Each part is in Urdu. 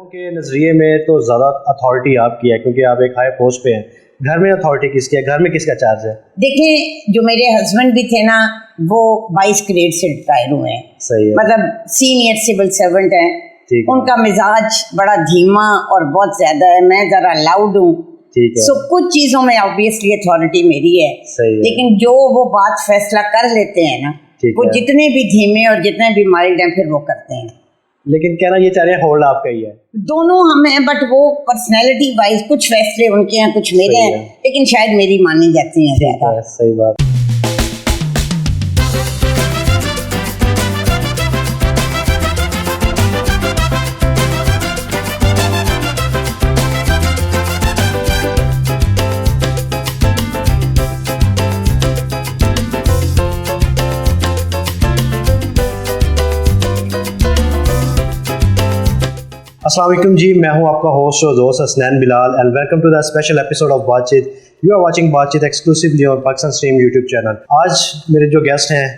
لوگوں کے نظریے میں تو زیادہ اتھارٹی آپ کی ہے کیونکہ آپ ایک ہائی پوسٹ پہ ہیں. گھر میں اتھارٹی کس کی ہے؟ گھر میں کس کا چارج ہے؟ دیکھیں جو میرے ہسبینڈ بھی تھے نا وہ 22 گریڈ سے ریٹائر ہوئے ہیں. صحیح ہے. مطلب سینئر سول سرونٹ ہیں. ان کا مزاج بڑا دھیما اور بہت زیادہ ہے. میں ذرا لاؤڈ ہوں. سو کچھ چیزوں میں آبویسلی اتھارٹی میری ہے. لیکن جو وہ بات فیصلہ کر لیتے ہیں نا وہ جتنے بھی دھیمے اور جتنے بھی مائلڈ ہیں پھر وہ کرتے ہیں. لیکن کہنا یہ چاہ رہے ہیں ہولڈ آپ کا ہی ہے. دونوں ہم ہیں بٹ وہ پرسنالٹی وائز کچھ فیصلے ان کے ہیں کچھ میرے ہیں لیکن شاید میری مانی جاتی ہیں زیادہ. صحیح بات. السلام علیکم جی، میں ہوں آپ کا ہوسٹ اور دوست Hasnain Bilal and welcome to the special episode of Baat Cheet. You are watching Baat Cheet exclusively on Pakistan stream YouTube channel. آج میرے جو گیسٹ ہیں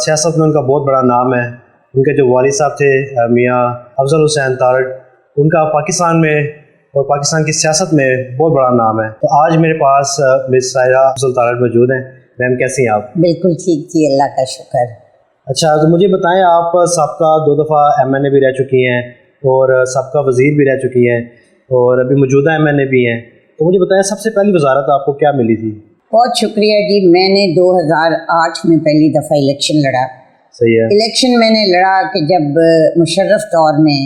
سیاست میں ان کا بہت بڑا نام ہے. ان کے جو والد صاحب تھے میاں افضل حسین تارڑ، ان کا پاکستان میں اور پاکستان کی سیاست میں بہت بڑا نام ہے. تو آج میرے پاس مس سائرہ افضل تارڑ موجود ہیں. میم کیسی ہیں آپ؟ بالکل ٹھیک جی، اللہ کا شکر. اچھا تو مجھے بتائیں، آپ سابقہ 2 دفعہ MNA بھی رہ چکی ہیں اور سابقہ وزیر بھی رہ چکی ہیں اور ابھی موجودہ MNA بھی ہیں. تو مجھے بتائیں سب سے پہلی وزارت آپ کو کیا ملی تھی؟ بہت شکریہ جی. میں نے 2008 میں پہلی دفعہ الیکشن لڑا. صحیح ہے. الیکشن میں نے لڑا کہ جب مشرف دور میں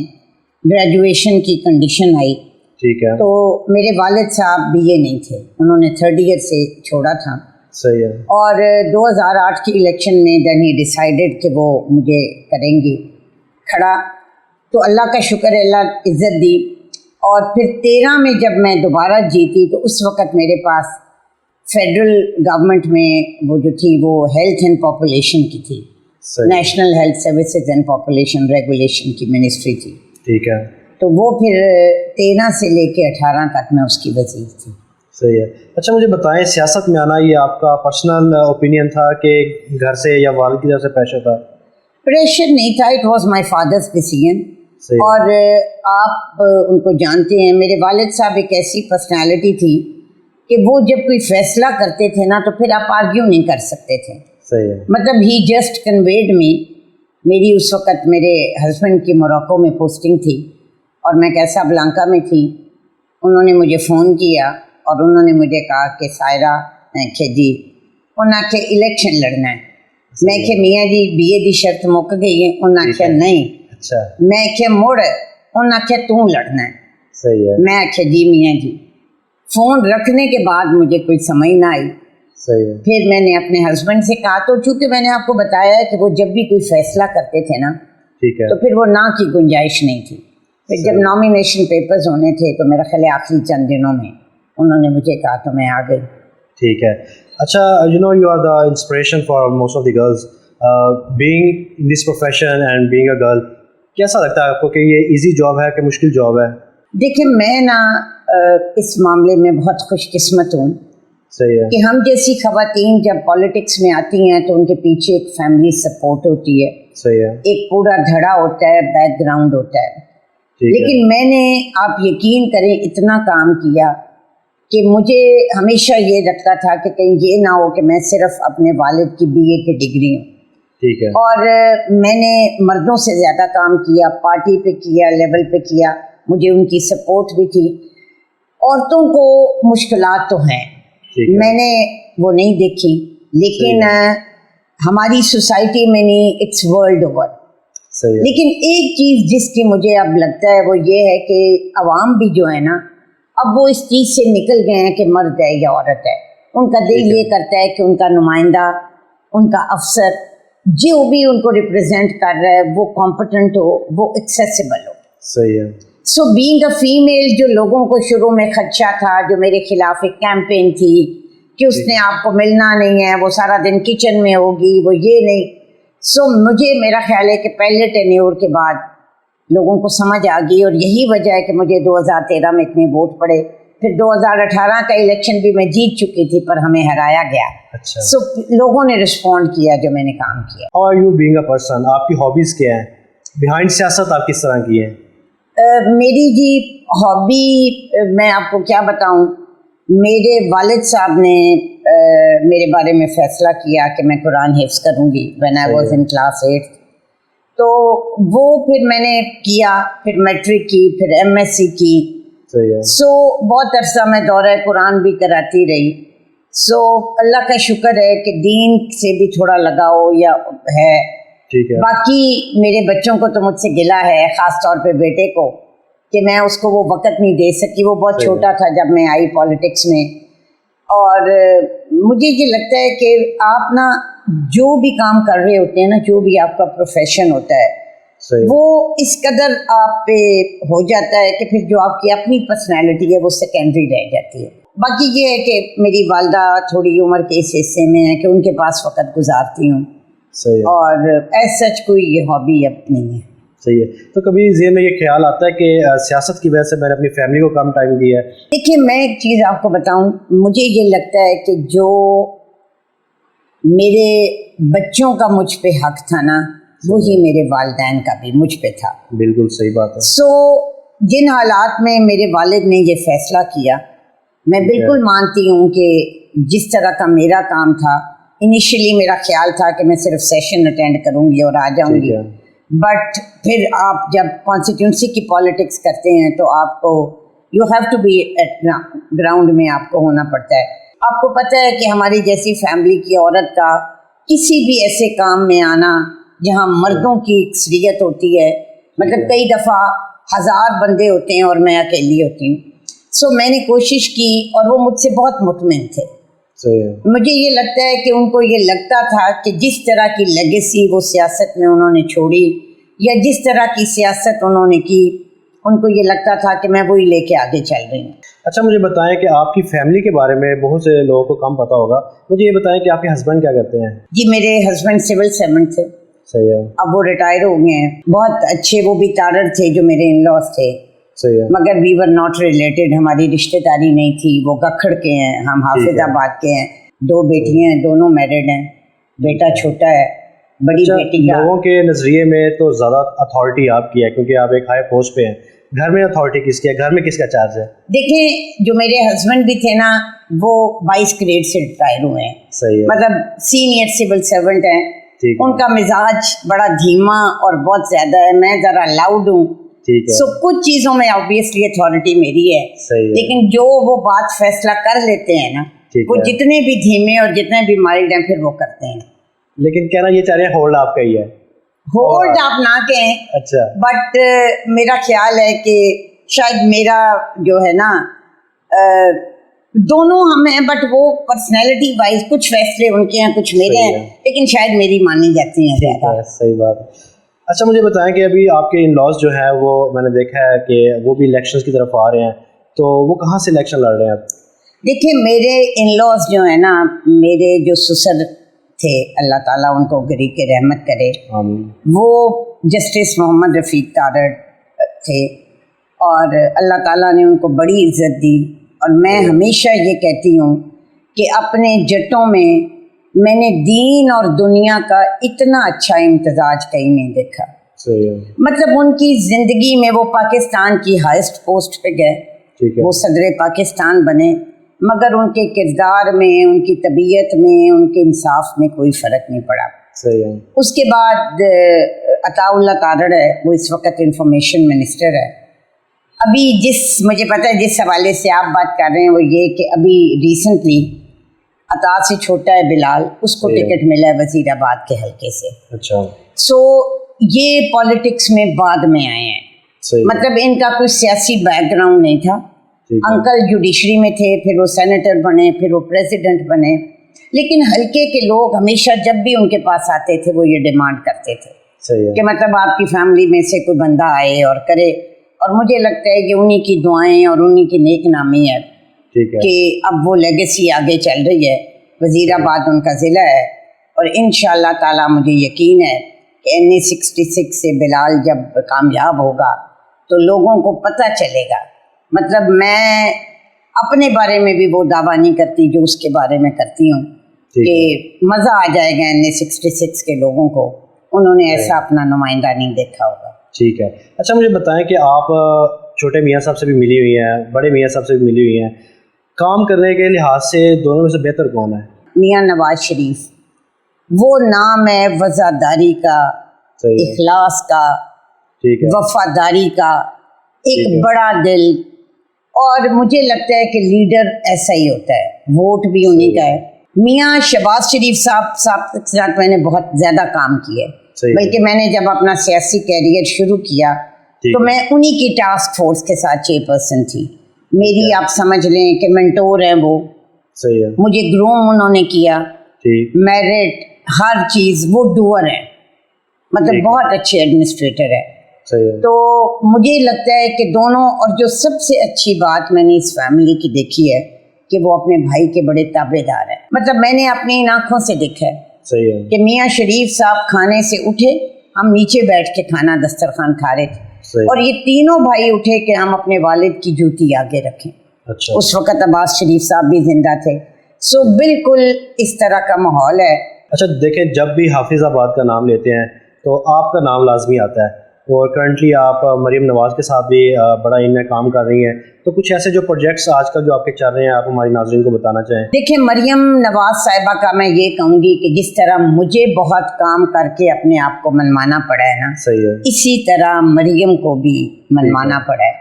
گریجویشن کی کنڈیشن آئی. ٹھیک ہے. تو میرے والد صاحب BA نہیں تھے، انہوں نے 3rd ایئر سے چھوڑا تھا. صحیح ہے. اور 2008 کی الیکشن میں دین ہی ڈیسائیڈڈ کہ وہ مجھے کریں گی کھڑا. تو اللہ کا شکر ہے، اللہ عزت دی. اور پھر 13 میں جب میں دوبارہ جیتی تو اس وقت میرے پاس فیڈرل گورنمنٹ میں وہ جو تھی وہ ہیلتھ اینڈ پاپولیشن کی تھی، national health services and population regulation کی منسٹری تھی. ٹھیک ہے. تو وہ پھر 13 سے لے کے 18 تک میں اس کی وزیر تھی. صحیح ہے. اچھا مجھے بتائیں، سیاست میں آنا یہ آپ کا پرسنل اوپینین تھا کہ گھر سے یا والد کی طرف سے پریشر تھا؟ پریشر نہیں تھا، it was my father's decision. اور آپ ان کو جانتے ہیں، میرے والد صاحب ایک ایسی پرسنالٹی تھی کہ وہ جب کوئی فیصلہ کرتے تھے نا تو پھر آپ آرگیو نہیں کر سکتے تھے. صحیح ہے. مطلب ہی جسٹ کنویڈ می. میری اس وقت میرے ہسبینڈ کی موراکو میں پوسٹنگ تھی اور میں کیسا بلانکا میں تھی. انہوں نے مجھے فون کیا اور انہوں نے مجھے کہا کہ سائرہ، میں کہ جی، انہوں نے کہ الیکشن لڑنا ہے. میں کہ میاں جی BA دی شرط مک گئی ہے. انہوں نے کہ نہیں. اچھا. میں کہ مڑ. انہوں نے کہ توں لڑنا ہے. صحیح ہے. میں کہ جی میاں جی. فون رکھنے کے بعد مجھے کوئی سمجھ نہ آئی. صحیح ہے. پھر میں نے اپنے ہسبینڈ سے کہا، تو چونکہ میں نے آپ کو بتایا ہے کہ وہ جب بھی کوئی فیصلہ کرتے تھے نا ٹھیک ہے تو پھر وہ نہ کی گنجائش نہیں تھی. پھر جب نامینیشن پیپرز ہونے تھے تو میرا خیال آخری چند دنوں میں انہوں نے مجھے کہا تو میں آ گئی. ٹھیک ہے. اچھا you are the inspiration for most of the girls being in this profession and being a girl. کیسا لگتا ہے آپ کو کہ یہ ایزی جاب ہے کہ مشکل جاب ہے؟ دیکھیں میں نا اس معاملے میں بہت خوش قسمت ہوں. صحیح ہے. کہ ہم جیسی خواتین جب پالیٹکس میں آتی ہیں تو ان کے پیچھے ایک فیملی سپورٹ ہوتی ہے. صحیح ہے. ایک پورا دھڑا ہوتا ہے، بیک گراؤنڈ ہوتا ہے. لیکن میں نے، آپ یقین کریں، اتنا کام کیا کہ مجھے ہمیشہ یہ لگتا تھا کہ کہیں یہ نہ ہو کہ میں صرف اپنے والد کی BA کی ڈگری ہوں. ٹھیک ہے. اور میں نے مردوں سے زیادہ کام کیا، پارٹی پہ کیا، لیول پہ کیا. مجھے ان کی سپورٹ بھی تھی. عورتوں کو مشکلات تو ہیں، میں نے وہ نہیں دیکھی، لیکن ہماری سوسائٹی میں نہیں، اٹس ورلڈ اوور. لیکن ایک چیز جس کی مجھے اب لگتا ہے وہ یہ ہے کہ عوام بھی جو ہے نا اب وہ اس چیز سے نکل گئے ہیں کہ مرد ہے یا عورت ہے. ان کا دل یہ کرتا ہے کہ ان کا نمائندہ، ان کا افسر جو بھی ان کو ریپرزینٹ کر رہا ہے وہ کمپٹنٹ ہو، وہ ایکسیسیبل ہو. صحیح ہے. سو بینگ اے فیمیل، جو لوگوں کو شروع میں خدشہ تھا، جو میرے خلاف ایک کیمپین تھی کہ اس نے آپ کو ملنا نہیں ہے، وہ سارا دن کچن میں ہوگی، وہ یہ نہیں. سو مجھے، میرا خیال ہے کہ پہلے ٹینیور کے بعد لوگوں کو سمجھ آ گئی اور یہی وجہ ہے کہ مجھے 2013 میں اتنے ووٹ پڑے. پھر 2018 کا الیکشن بھی میں جیت چکی تھی پر ہمیں ہرایا گیا. اچھا. سو لوگوں نے رسپونڈ کیا جو میں نے کام کیا. اور یو بینگ اے پرسن، آپ کی ہابیز کیا ہیں؟ بیہائنڈ سیاست آپ کس طرح کی ہیں؟ میری جی ہابی میں آپ کو کیا بتاؤں. میرے والد صاحب نے میرے بارے میں فیصلہ کیا کہ میں قرآن حفظ کروں گی when I was in class 8. تو وہ پھر میں نے کیا, پھر میٹرک کی, پھر MSc کی. سو بہت عرصہ میں دورہ قرآن بھی کراتی رہی. سو اللہ کا شکر ہے کہ دین سے بھی تھوڑا لگاؤ یا ہے. باقی میرے بچوں کو تو مجھ سے گلہ ہے, خاص طور پہ بیٹے کو, کہ میں اس کو وہ وقت نہیں دے سکی. وہ بہت چھوٹا تھا جب میں آئی پالیٹکس میں. اور مجھے یہ لگتا ہے کہ آپ نا جو بھی کام کر رہے ہوتے ہیں نا, جو بھی آپ کا پروفیشن ہوتا ہے, وہ اس قدر آپ پہ ہو جاتا ہے کہ پھر جو آپ کی اپنی پرسنالٹی ہے وہ سیکنڈری رہ جاتی ہے. باقی یہ ہے کہ میری والدہ تھوڑی عمر کے اس حصے میں ہے کہ ان کے پاس وقت گزارتی ہوں, اور ایز سچ کوئی یہ ہابی اب نہیں ہے. صحیح ہے. تو کبھی ذہن میں یہ خیال آتا ہے کہ سیاست کی وجہ سے میں نے اپنی فیملی کو کم ٹائم دیا ہے؟ دیکھیے میں ایک چیز آپ کو بتاؤں, مجھے یہ لگتا ہے کہ جو میرے بچوں کا مجھ پہ حق تھا نا, وہی میرے والدین کا بھی مجھ پہ تھا. بالکل صحیح بات ہے. سو جن حالات میں میرے والد نے یہ فیصلہ کیا, میں بالکل مانتی ہوں کہ جس طرح کا میرا کام تھا, انیشلی میرا خیال تھا کہ میں صرف سیشن اٹینڈ کروں گی اور آ جاؤں گی. بٹ پھر آپ جب کانسٹیٹیونسی کی پالیٹکس کرتے ہیں تو آپ کو you have to be at ground میں آپ کو ہونا پڑتا ہے. آپ کو پتہ ہے کہ ہماری جیسی فیملی کی عورت کا کسی بھی ایسے کام میں آنا جہاں مردوں کی اکثریت ہوتی ہے, مطلب کئی دفعہ 1000 بندے ہوتے ہیں اور میں اکیلی ہوتی ہوں. سو میں نے کوشش کی اور وہ مجھ سے بہت مطمئن تھے. مجھے یہ لگتا ہے کہ ان کو یہ لگتا تھا کہ جس طرح کی لیگیسی وہ سیاست میں انہوں نے چھوڑی, یا جس طرح کی سیاست انہوں نے کی, ان کو یہ لگتا تھا کہ میں وہی لے کے آگے چل رہی ہوں. اچھا مجھے بتائیں کہ آپ کی فیملی کے بارے میں بہت سے لوگوں کو کم پتہ ہوگا. مجھے یہ بتائیں کہ آپ کے ہسبینڈ کیا کرتے ہیں؟ جی میرے ہسبینڈ سول سرونٹ تھے. صحیح ہے. اب وہ ریٹائر ہو گئے ہیں. بہت اچھے, وہ بھی ٹارر تھے جو میرے ان لاز تھے. صحیح ہے. مگر وی ور ناٹ ریلیٹڈ, ہماری رشتہ داری نہیں تھی. وہ گکھڑ کے ہیں, ہم حافظ آباد کے ہیں. 2 بیٹیاں ہیں, دونوں میرڈ ہیں. بیٹا چھوٹا ہے, بڑی بیٹی کا. لوگوں کے نظریے میں تو زیادہ اتھارٹی آپ کی ہے کیونکہ آپ ایک ہائی پوسٹ پہ ہیں. گھر میں اتھارٹی کس کی ہے؟ گھر میں کس کا چارج ہے؟ دیکھیں جو میرے ہسبینڈ بھی تھے نا, وہ 22 گریڈ سے ریٹائر ہوئے ہیں. صحیح ہے. مطلب سینئر سول سرونٹ ہیں. ان کا مزاج بڑا دھیما اور بہت زیادہ ہے. میں ذرا لاؤڈ ہوں. سو کچھ چیزوں میں آبویسلی اتھارٹی میری ہے. لیکن جو وہ بات فیصلہ کر لیتے ہیں نا, وہ جتنے بھی دھیمے اور جتنے بھی مائلڈ ہیں پھر وہ کرتے ہیں. لیکن کہنا یہ چاہ رہے ہیں ہولڈ آپ کا ہی ہے. ہولڈ آپ نہ کہیں. اچھا. بٹ میرا خیال ہے کہ شاید میرا جو ہے نا, دونوں ہم ہیں, بٹ وہ پرسنالٹی وائز کچھ فیصلے ان کے ہیں کچھ میرے ہیں, لیکن شاید میری مانی جاتی ہیں زیادہ. صحیح بات ہے. اچھا مجھے بتائیں کہ ابھی آپ کے ان لاز جو ہیں وہ میں نے دیکھا ہے کہ وہ بھی الیکشنز کی طرف آ رہے ہیں, تو وہ کہاں سے الیکشن لڑ رہے ہیں آپ؟ دیکھیں میرے ان لاز جو ہیں نا, میرے جو سسر تھے, اللہ تعالیٰ ان کو گری کے رحمت کرے, وہ جسٹس محمد رفیق تارڑ تھے, اور اللہ تعالیٰ نے ان کو بڑی عزت دی. اور میں ہمیشہ یہ کہتی ہوں کہ اپنے جٹوں میں نے دین اور دنیا کا اتنا اچھا امتزاج کہیں نہیں دیکھا. مطلب ان کی زندگی میں وہ پاکستان کی ہائیسٹ پوسٹ پہ گئے, وہ صدر پاکستان بنے, مگر ان کے کردار میں, ان کی طبیعت میں, ان کے انصاف میں کوئی فرق نہیں پڑا. اس کے بعد عطا اللہ تارڑ ہے, وہ اس وقت انفارمیشن منسٹر ہے. ابھی مجھے پتہ ہے جس حوالے سے آپ بات کر رہے ہیں وہ یہ کہ ابھی ریسنٹلی عطا سے چھوٹا ہے بلال, اس کو ٹکٹ ملا ہے وزیر آباد کے حلقے سے. اچھا. سو یہ پالیٹکس میں بعد میں آئے ہیں. مطلب ان کا کوئی سیاسی بیک گراؤنڈ نہیں تھا. انکل جوڈیشری میں تھے, پھر وہ سینیٹر بنے, پھر وہ پریزیڈنٹ بنے. لیکن حلقے کے لوگ ہمیشہ جب بھی ان کے پاس آتے تھے وہ یہ ڈیمانڈ کرتے تھے کہ مطلب آپ کی فیملی میں سے کوئی بندہ آئے اور کرے. اور مجھے لگتا ہے کہ انہی کی دعائیں اور انہی کی نیک نامی ہے کہ اب وہ لیگیسی آگے چل رہی ہے. وزیر آباد ان کا ضلع ہے, اور انشاءاللہ تعالیٰ مجھے یقین ہے کہ NA66 سے بلال جب کامیاب ہوگا تو لوگوں کو پتہ چلے گا. مطلب میں اپنے بارے میں بھی وہ دعویٰ نہیں کرتی جو اس کے بارے میں کرتی ہوں کہ مزہ آ جائے گا NA66 کے لوگوں کو, انہوں نے ایسا اپنا نمائندہ نہیں دیکھا ہوگا. ٹھیک ہے. اچھا مجھے بتائیں کہ آپ چھوٹے میاں صاحب سے بھی ملی ہوئی ہیں, بڑے میاں صاحب سے بھی ملی ہوئی ہیں, کام کرنے کے لحاظ سے دونوں میں سے بہتر کون ہے؟ میاں نواز شریف. وہ نام ہے وفاداری کا, اخلاص کا, وفاداری کا, ایک بڑا دل. اور مجھے لگتا ہے کہ لیڈر ایسا ہی ہوتا ہے, ووٹ بھی انہیں کا ہے. میاں شہباز شریف صاحب کے ساتھ میں نے بہت زیادہ کام کیا, بلکہ میں نے جب اپنا سیاسی کیریئر شروع کیا تو میں انہی کی ٹاسک فورس کے ساتھ چیئرپرسن تھی. میری آپ سمجھ لیں کہ منٹور ہیں وہ, مجھے گروم انہوں نے کیا, میرٹ ہر چیز, وہ ڈوئر ہیں, مطلب بہت اچھے ایڈمنسٹریٹر ہے. تو مجھے لگتا ہے کہ دونوں, اور جو سب سے اچھی بات میں نے اس فیملی کی دیکھی ہے کہ وہ اپنے بھائی کے بڑے تابع دار ہیں. مطلب میں نے اپنی ان آنکھوں سے دیکھا ہے کہ میاں شریف صاحب کھانے سے اٹھے, ہم نیچے بیٹھ کے کھانا دسترخوان کھا رہے تھے, اور یہ تینوں بھائی اٹھے کہ ہم اپنے والد کی جوتی آگے رکھیں. اس وقت عباس شریف صاحب بھی زندہ تھے. سو بالکل اس طرح کا ماحول ہے. اچھا دیکھیں, جب بھی حافظ آباد کا نام لیتے ہیں تو آپ کا نام لازمی آتا ہے, اور کرنٹلی آپ مریم نواز کے ساتھ بھی بڑا ان میں کام کر رہی ہیں. تو کچھ ایسے جو پروجیکٹس آج کل جو آپ کے چل رہے ہیں, آپ ہماری ناظرین کو بتانا چاہیں؟ دیکھیں, مریم نواز صاحبہ کا میں یہ کہوں گی کہ جس طرح مجھے بہت کام کر کے اپنے آپ کو منوانا پڑا ہے نا, صحیح ہے, اسی طرح مریم کو بھی منوانا پڑا ہے.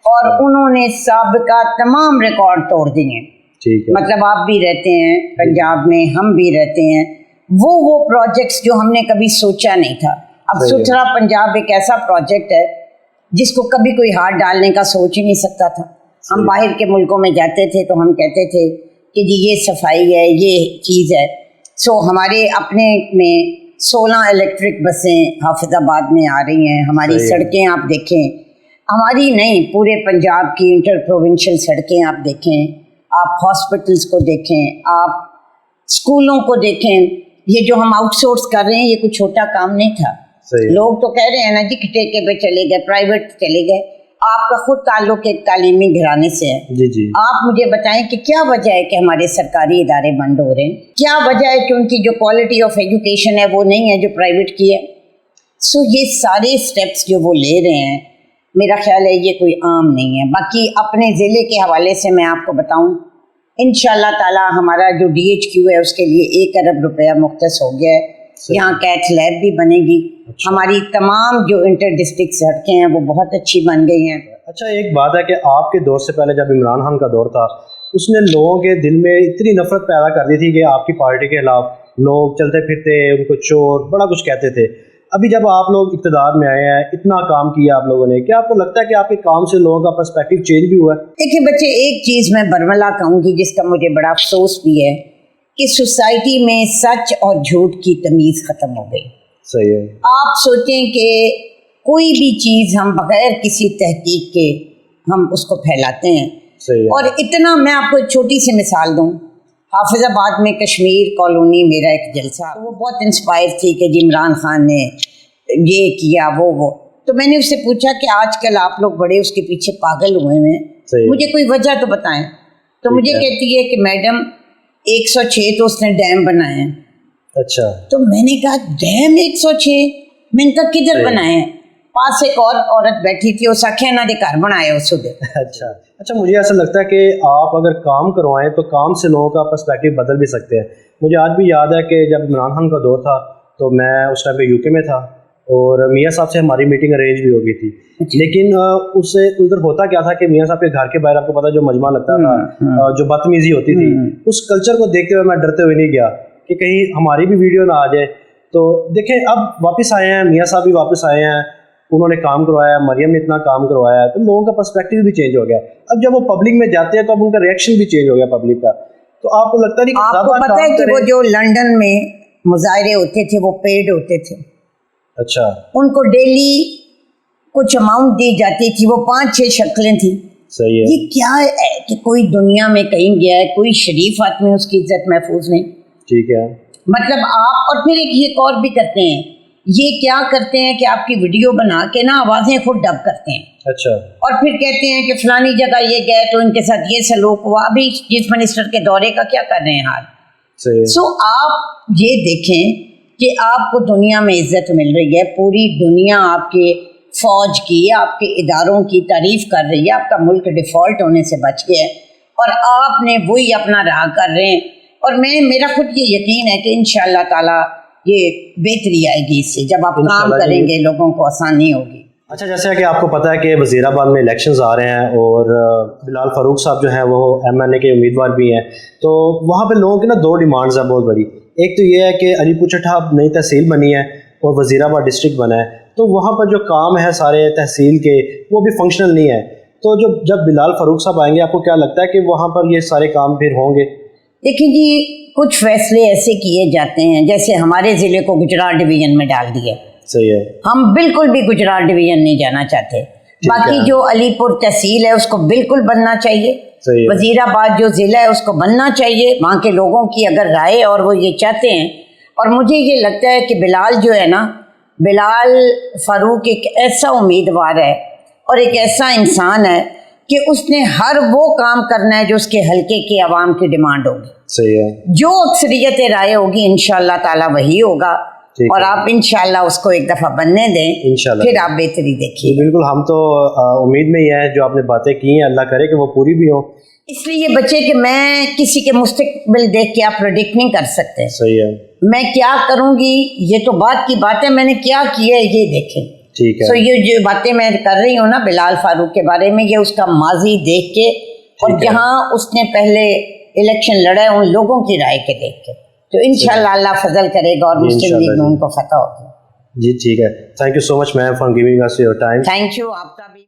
اور انہوں نے سابقہ تمام ریکارڈ توڑ دیے. مطلب آپ بھی رہتے ہیں پنجاب میں, ہم بھی رہتے ہیں, وہ پروجیکٹس جو ہم نے کبھی سوچا نہیں تھا. اب ستھرا پنجاب ایک ایسا پروجیکٹ ہے جس کو کبھی کوئی ہاتھ ڈالنے کا سوچ ہی نہیں سکتا تھا. ہم باہر کے ملکوں میں جاتے تھے تو ہم کہتے تھے کہ جی یہ صفائی ہے, یہ چیز ہے. سو ہمارے اپنے میں 16 الیکٹرک بسیں حافظ آباد میں آ رہی ہیں. ہماری سڑکیں آپ دیکھیں, ہماری نہیں پورے پنجاب کی انٹر پروونشل سڑکیں آپ دیکھیں, آپ ہاسپٹلس کو دیکھیں, آپ اسکولوں کو دیکھیں. یہ جو ہم آؤٹ سورس کر رہے ہیں یہ کوئی چھوٹا کام نہیں تھا. لوگ تو کہہ رہے ہیں نا جی ٹھیکے پہ چلے گئے, پرائیویٹ چلے گئے. آپ کا خود تعلق ایک تعلیمی گھرانے سے ہے. آپ مجھے بتائیں کہ کیا وجہ ہے کہ ہمارے سرکاری ادارے بند ہو رہے ہیں؟ کیا وجہ ہے کہ ان کی جو کوالٹی آف ایجوکیشن ہے وہ نہیں ہے جو پرائیویٹ کی ہے؟ سو یہ سارے اسٹیپس جو وہ لے رہے ہیں, میرا خیال ہے یہ کوئی عام نہیں ہے. باقی اپنے ضلع کے حوالے سے میں آپ کو بتاؤں, انشاءاللہ تعالی ہمارا جو DHQ ہے اس کے لیے 1 ارب روپیہ مختص ہو گیا ہے. یہاں کیتھ لیب بھی بنے گی. ہماری تمام جو انٹر ڈسٹرکٹ سڑکیں ہیں وہ بہت اچھی بن گئی ہیں. اچھا ایک بات ہے کہ آپ کے دور سے پہلے جب عمران خان کا دور تھا, اس نے لوگوں کے دل میں اتنی نفرت پیدا کر دی تھی کہ آپ کی پارٹی کے خلاف لوگ چلتے پھرتے ان کو چور بڑا کچھ کہتے تھے. ابھی جب آپ لوگ اقتدار میں آئے ہیں, اتنا کام کیا آپ لوگوں نے, کیا آپ کو لگتا ہے کہ آپ کے کام سے لوگوں کا پرسپیکٹیو چینج بھی ہوا ہے؟ دیکھیے بچے, ایک چیز میں برملا کہوں گی جس کا مجھے بڑا افسوس بھی ہے کہ سوسائٹی میں سچ اور جھوٹ کی تمیز ختم ہو گئی. صحیح ہے. آپ سوچیں کہ کوئی بھی چیز ہم بغیر کسی تحقیق کے ہم اس کو پھیلاتے ہیں. صحیح ہے. اور اتنا میں آپ کو ایک چھوٹی سی مثال دوں, حافظ آباد میں کشمیر کالونی میرا ایک جلسہ, وہ بہت انسپائر تھی کہ جی عمران خان نے یہ کیا وہ. تو میں نے اس سے پوچھا کہ آج کل آپ لوگ بڑے اس کے پیچھے پاگل ہوئے ہیں, مجھے کوئی وجہ تو بتائیں. تو مجھے کہتی ہے کہ میڈم 106 تو اس نے ڈیم بنائے ہیں. اچھا. تو میں نے کہا ڈیم 106, میں نے کہا کدھر بنائے ہیں؟ پاس ایک اور عورت بیٹھی تھی, اس آخیا نہ دے گھر بنائے اس دے. اچھا مجھے ایسا لگتا ہے کہ آپ اگر کام کروائیں تو کام سے لوگوں کا پرسپیکٹیو بدل بھی سکتے ہیں. مجھے آج بھی یاد ہے کہ جب عمران خان کا دور تھا تو میں اس ٹائم پہ UK میں تھا, اور میاں صاحب سے ہماری میٹنگ ارینج بھی ہو گئی تھی. لیکن اس سے ادھر ہوتا کیا تھا کہ میاں صاحب کے گھر کے باہر آپ کو پتا جو مجمع لگتا تھا, جو بدتمیزی ہوتی تھی, اس کلچر کو دیکھتے ہوئے میں ڈرتے ہوئے نہیں گیا کہ کہیں ہماری بھی ویڈیو نہ آ جائے. تو دیکھیں اب واپس آئے ہیں, میاں صاحب بھی واپس آئے ہیں, انہوں نے کام کروایا, مریم نے اتنا کام کروایا, تو لوگوں کا پرسپیکٹیو بھی چینج ہو گیا. اب جب وہ پبلک میں جاتے ہیں تو اب ان کا ریئیکشن بھی چینج ہو گیا پبلک کا. تو آپ کو لگتا نہیں کہ آپ کو پتہ ہے کہ وہ جو لنڈن میں مظاہرے ہوتے تھے وہ پیڈ ہوتے تھے؟ اچھا. ان کو ڈیلی کچھ اماؤنٹ دی جاتی تھی, وہ 5-6 شکلیں تھیں. صحیح ہے. یہ کیا ہے کہ کوئی دنیا میں کہیں گیا ہے, کوئی شریف آدمی اس کی عزت محفوظ نہیں. ٹھیک ہے. مطلب آپ, اور پھر ایک اور بھی کرتے ہیں, یہ کیا کرتے ہیں کہ آپ کی ویڈیو بنا کے نا آوازیں خود ڈب کرتے ہیں. اچھا. اور پھر کہتے ہیں کہ فلانی جگہ یہ گئے تو ان کے ساتھ یہ سلوک ہوا. ابھی چیف منسٹر کے دورے کا کیا کر رہے ہیں حال. سو آپ یہ دیکھیں کہ آپ کو دنیا میں عزت مل رہی ہے, پوری دنیا آپ کے فوج کی یا آپ کے اداروں کی تعریف کر رہی ہے, آپ کا ملک ڈیفالٹ ہونے سے بچ گیا ہے اور آپ نے وہی اپنا راہ کر رہے ہیں. اور میرا خود یہ یقین ہے کہ انشاءاللہ تعالی یہ بہتری آئے گی اس سے, جب آپ کام کریں گے لوگوں کو آسانی ہوگی. اچھا, جیسے کہ آپ کو پتہ ہے کہ وزیر آباد میں الیکشنز آ رہے ہیں اور بلال فاروق صاحب جو ہیں وہ MNA کے امیدوار بھی ہیں, تو وہاں پہ لوگوں کی نا 2 ڈیمانڈز ہیں بہت بڑی. ایک تو یہ ہے کہ علی پور چٹھا نئی تحصیل بنی ہے اور وزیر آباد ڈسٹرکٹ بنا ہے, تو وہاں پر جو کام ہے سارے تحصیل کے وہ بھی فنکشنل نہیں ہے. تو جب بلال فاروق صاحب آئیں گے آپ کو کیا لگتا ہے کہ وہاں پر یہ سارے کام پھر ہوں گے؟ دیکھیں جی, کچھ فیصلے ایسے کیے جاتے ہیں جیسے ہمارے ضلع کو گجرات ڈویژن میں ڈال دیا. صحیح ہے, ہم بالکل بھی گجرات ڈویژن نہیں جانا چاہتے. باقی جو علی پور تحصیل ہے اس کو بالکل بننا چاہیے. وزیر آباد جو ضلع ہے اس کو بننا چاہیے. وہاں کے لوگوں کی اگر رائے اور وہ یہ چاہتے ہیں, اور مجھے یہ لگتا ہے کہ بلال جو ہے نا, بلال فاروق ایک ایسا امیدوار ہے اور ایک ایسا انسان ہے کہ اس نے ہر وہ کام کرنا ہے جو اس کے حلقے کی عوام کی ڈیمانڈ ہوگی. صحیح ہے, جو اکثریت رائے ہوگی انشاءاللہ تعالی وہی ہوگا. اور آپ انشاءاللہ اس کو ایک دفعہ بننے دیں, پھر آپ بہتری دیکھیے. بالکل, ہم تو امید میں ہی ہیں جو آپ نے باتیں کی ہیں اللہ کرے کہ وہ پوری بھی ہوں. اس لیے یہ بچے کہ میں کسی کے مستقبل دیکھ کے آپ پریڈکٹ نہیں کر سکتے. صحیح ہے, میں کیا کروں گی یہ تو بات کی بات ہے, میں نے کیا کیا ہے یہ دیکھیں. ٹھیک ہے. سو یہ جو باتیں میں کر رہی ہوں نا بلال فاروق کے بارے میں, یہ اس کا ماضی دیکھ کے اور جہاں اس نے پہلے الیکشن لڑا ہے ان لوگوں کی رائے کے دیکھ کے, تو انشاءاللہ اللہ فضل کرے گا اور مسلم لیگ میں ان کو فتح ہوگی. جی ٹھیک ہے, thank you so much ma'am for giving us your time. Thank you, آپ کا بھی.